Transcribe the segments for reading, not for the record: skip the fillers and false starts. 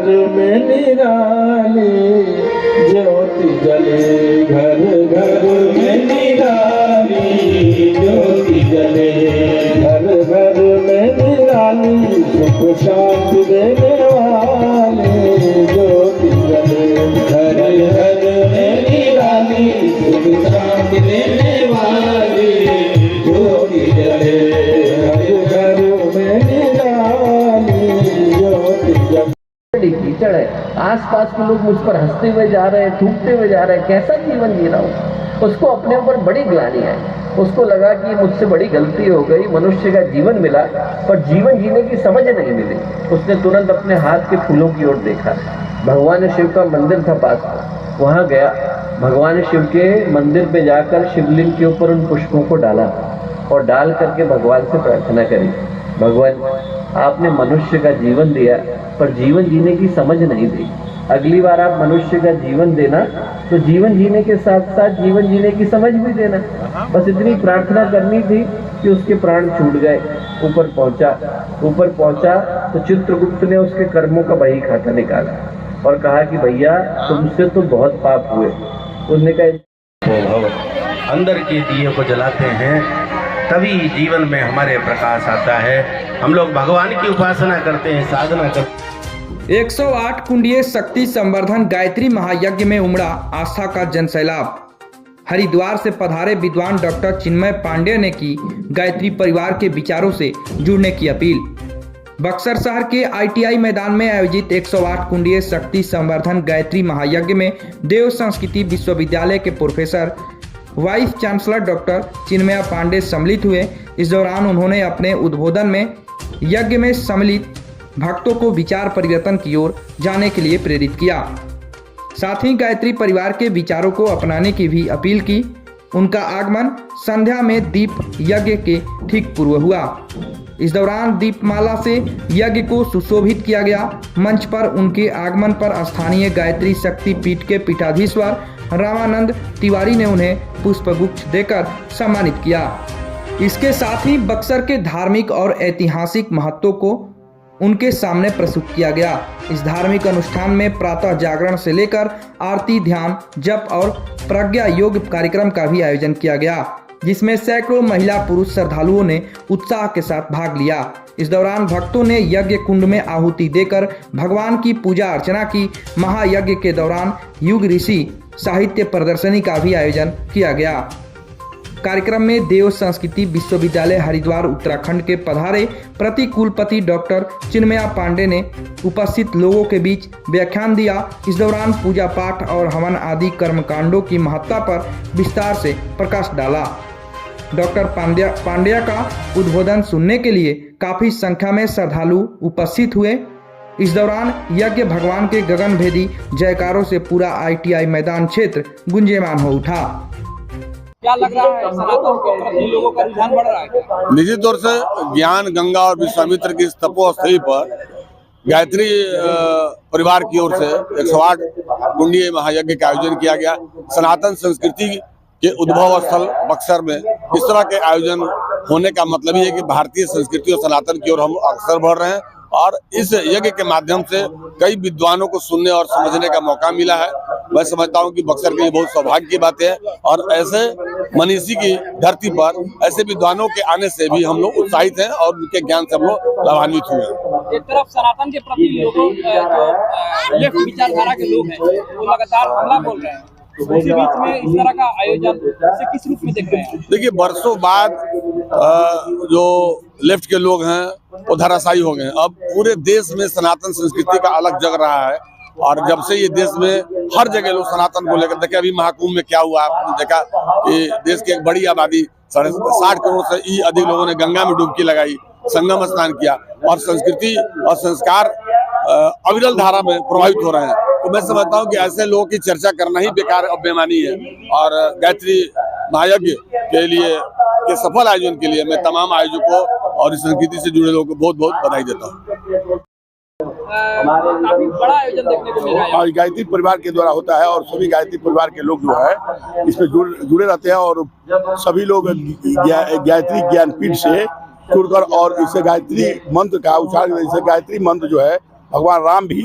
में निराली ज्योति जले, घर घर में निराली ज्योति जले, घर घर में निराली सुख शांति देने वाली ज्योति जले, घर घर में निराली सुख शांति देने वाली ज्योति जले, घर घर में निराली ज्योति जले। कीचड़ है, आसपास के लोग मुझ पर हंसते हुए जा रहे हैं, थूकते हुए जा रहे हैं, कैसा जीवन जी रहा हूँ। उसको अपने ऊपर बड़ी ग्लानि आई, उसको लगा कि मुझसे बड़ी गलती हो गई, मनुष्य का जीवन मिला पर जीवन जीने की समझ नहीं मिली। उसने तुरंत अपने हाथ के फूलों की ओर देखा। भगवान शिव का मंदिर था पास में, वहाँ गया। भगवान शिव के मंदिर पे जाकर शिवलिंग के ऊपर उन पुष्पों को डाला और डाल करके भगवान से प्रार्थना करी, भगवान आपने मनुष्य का जीवन दिया पर जीवन जीने की समझ नहीं दी। अगली बार आप मनुष्य का जीवन देना तो जीवन जीने के साथ साथ जीवन जीने की समझ भी देना। बस इतनी प्रार्थना करनी थी कि उसके प्राण छूट गए। ऊपर पहुंचा तो चित्रगुप्त ने उसके कर्मों का बही खाता निकाला और कहा कि भैया तुमसे तो बहुत पाप हुए। उसने कहा अंदर के दिए को जलाते हैं तभी जीवन में हमारे प्रकाश आता है। हम लोग भगवान की उपासना करते हैं, साधना करते हैं। 108 कुंडीय शक्ति संवर्धन गायत्री महायज्ञ में उमड़ा आस्था का जनसैलाब। हरिद्वार से पधारे विद्वान डॉक्टर चिन्मय पांडे ने की गायत्री परिवार के विचारों से जुड़ने की अपील। बक्सर शहर के ITI मैदान में आयोजित 108 कुंडीय शक्ति संवर्धन गायत्री महायज्ञ में देव संस्कृति विश्वविद्यालय के प्रोफेसर वाइस चांसलर डॉक्टर चिन्मय पांडे सम्मिलित हुए। इस दौरान उन्होंने अपने उद्बोधन में यज्ञ में सम्मिलित भक्तों को विचार परिवर्तन की ओर जाने के लिए प्रेरित किया। साथ ही गायत्री परिवार के विचारों को अपनाने की भी अपील की। उनका आगमन संध्या में दीप यज्ञ के ठीक पूर्व हुआ। इस दौरान दीपमाला से यज्ञ को सुशोभित किया गया। मंच पर उनके आगमन पर स्थानीय गायत्री शक्ति पीठ के पीठाधीश्वर रामानंद तिवारी ने उन्हें पुष्पगुच्छ देकर सम्मानित किया। इसके साथ ही बक्सर के धार्मिक और ऐतिहासिक महत्व को उनके सामने प्रस्तुत किया गया। इस धार्मिक अनुष्ठान में प्रातः जागरण से लेकर आरती, ध्यान, जप और प्रज्ञा योग कार्यक्रम का भी आयोजन किया गया, जिसमें सैकड़ों महिला पुरुष श्रद्धालुओं ने उत्साह के साथ भाग लिया। इस दौरान भक्तों ने यज्ञ कुंड में आहुति देकर भगवान की पूजा अर्चना की। महायज्ञ के दौरान युग ऋषि साहित्य प्रदर्शनी का भी आयोजन किया गया। कार्यक्रम में देव संस्कृति विश्वविद्यालय हरिद्वार उत्तराखंड के पधारे प्रति कुलपति डॉक्टर चिन्मय पांडे ने उपस्थित लोगों के बीच व्याख्यान दिया। इस दौरान पूजा पाठ और हवन आदि कर्मकांडों की महत्ता पर विस्तार से प्रकाश डाला। डॉक्टर पांड्या का उद्बोधन सुनने के लिए काफी संख्या में श्रद्धालु उपस्थित हुए। इस दौरान यज्ञ भगवान के गगनभेदी जयकारों से पूरा ITI मैदान क्षेत्र गुंजेमान हो उठा। क्या लग रहा है, सनातन के प्रति लोगों का रुझान बढ़ रहा है? निश्चित तौर से ज्ञान गंगा और विश्वामित्र की तपोस्थली पर गायत्री परिवार की ओर से 108 कुंडीय महायज्ञ का आयोजन किया गया। सनातन संस्कृति के उद्भव स्थल बक्सर में इस तरह के आयोजन होने का मतलब ही है कि भारतीय संस्कृति और सनातन की ओर हम अक्सर बढ़ रहे हैं और इस यज्ञ के माध्यम से कई विद्वानों को सुनने और समझने का मौका मिला है। मैं समझता हूं कि बक्सर के लिए बहुत सौभाग्य की बात है और ऐसे मनीषी की धरती पर ऐसे विद्वानों के आने से भी हम लोग उत्साहित हैं और उनके ज्ञान से हम लोग लाभान्वित हुए हैं। एक तरफ सनातन के प्रति लोगों जो लेफ्ट विचारधारा के लोग हैं वो लगातार हमला बोल रहे हैं, उसी बीच में इस तरह का आयोजन से किस रूप में देख रहे हैं? देखिए, बरसों बाद जो लेफ्ट के लोग हैं वो धराशायी हो गए। अब पूरे देश में सनातन संस्कृति का अलग जग रहा है और जब से ये देश में हर जगह लोग सनातन को लेकर देखे, अभी महाकुंभ में क्या हुआ आपने देखा कि देश की एक बड़ी आबादी 60 करोड़ से ही अधिक लोगों ने गंगा में डुबकी लगाई, संगम स्नान किया और संस्कृति और संस्कार अविरल धारा में प्रभावित हो रहे हैं। तो मैं समझता हूँ कि ऐसे लोगों की चर्चा करना ही बेकार और बेईमानी है और गायत्री महायज्ञ के लिए के सफल आयोजन के लिए मैं तमाम आयोजकों और इस संस्कृति से जुड़े लोगों को बहुत बहुत बधाई देता हूँ। काफी बड़ा आयोजन देखने को मिल रहा है और गायत्री परिवार के द्वारा होता है और सभी गायत्री परिवार के लोग जो है इसमें जुड़े रहते हैं और सभी लोग गायत्री ज्ञानपीठ से जुड़कर और इससे गायत्री मंत्र का उच्चारण, इससे गायत्री मंत्र जो है भगवान राम भी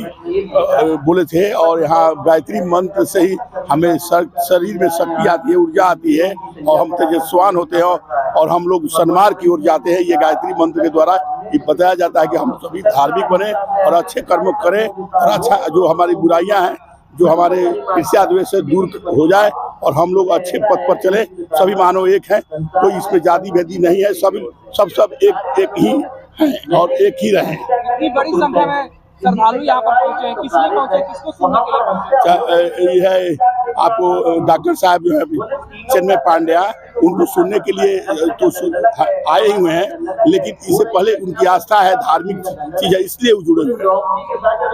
बोले थे। और यहाँ गायत्री मंत्र से ही हमें शरीर में शक्ति आती है, ऊर्जा आती है और हम तेजस्वान होते हैं और हम लोग सन्मार्ग की ओर जाते हैं। ये गायत्री मंत्र के द्वारा ये बताया जाता है कि हम सभी धार्मिक बने और अच्छे कर्म करें और अच्छा जो हमारी बुराइयां हैं, जो हमारे ईर्ष्या द्वेष से दूर हो जाए और हम लोग अच्छे पथ पर चले। सभी मानव एक हैं, कोई इसमें जाति भेदी नहीं है, सब एक ही हैं और एक ही रहे। इतनी बड़ी संख्या में श्रद्धालु यहाँ पर पहुंचे हैं, किस लिए पहुंचे, किसको सुनने के लिए पहुंचे? ये है आपको डॉक्टर साहब जो है चिन्मय पांड्या, उनको सुनने के लिए तो आए हुए हैं, लेकिन इससे पहले उनकी आस्था है, धार्मिक चीज है, इसलिए वो जुड़े हुए हैं। तो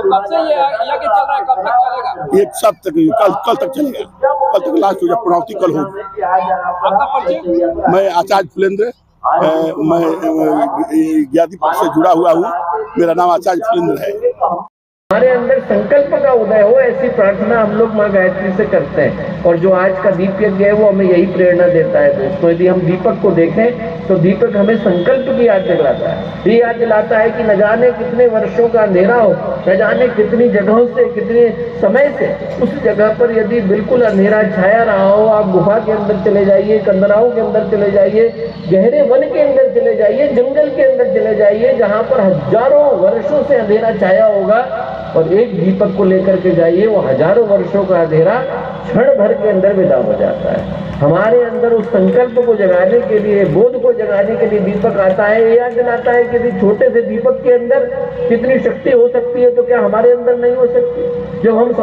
कब से ये यज्ञ चल रहा है, कब तक चलेगा? एक सब तक कल तक चलेगा, कल तक लास्ट हो जाए, पूर्णाहुति कल होगी। आपका परिचय? मैं आचार्य फुलेंद्र, मैं ज्ञाति पक्ष से जुड़ा हुआ हूँ। मेरा नाम आचार्य फुलेंद्र है। हमारे अंदर संकल्प का उदय हो, ऐसी प्रार्थना हम लोग माँ गायत्री से करते हैं। और जो आज का दीप यज्ञ है वो हमें यही प्रेरणा देता है दोस्तों। यदि हम दीपक को देखें तो दीपक हमें संकल्प की याद दिलाता है। ये याद दिलाता है कि न जाने कितने वर्षों का अंधेरा हो, न जाने कितनी जगहों से, कितने समय से उस जगह पर यदि बिल्कुल अंधेरा छाया रहा हो, आप गुफा के अंदर चले जाइए, कंदराओं के अंदर चले जाइए, गहरे वन के अंदर चले जाइए, जंगल के अंदर चले जाइए, जहाँ पर हजारों वर्षों से अंधेरा छाया होगा, और एक दीपक को लेकर के जाइए, वो हजारों वर्षों का अंधेरा क्षण भर के अंदर विदा हो जाता है। हमारे अंदर उस संकल्प को जगाने के लिए, बोध को जगाने के लिए दीपक आता है। ये याद दिलाता है कि यदि छोटे से दीपक के अंदर कितनी शक्ति हो सकती है, तो क्या हमारे अंदर नहीं हो सकती? जब हम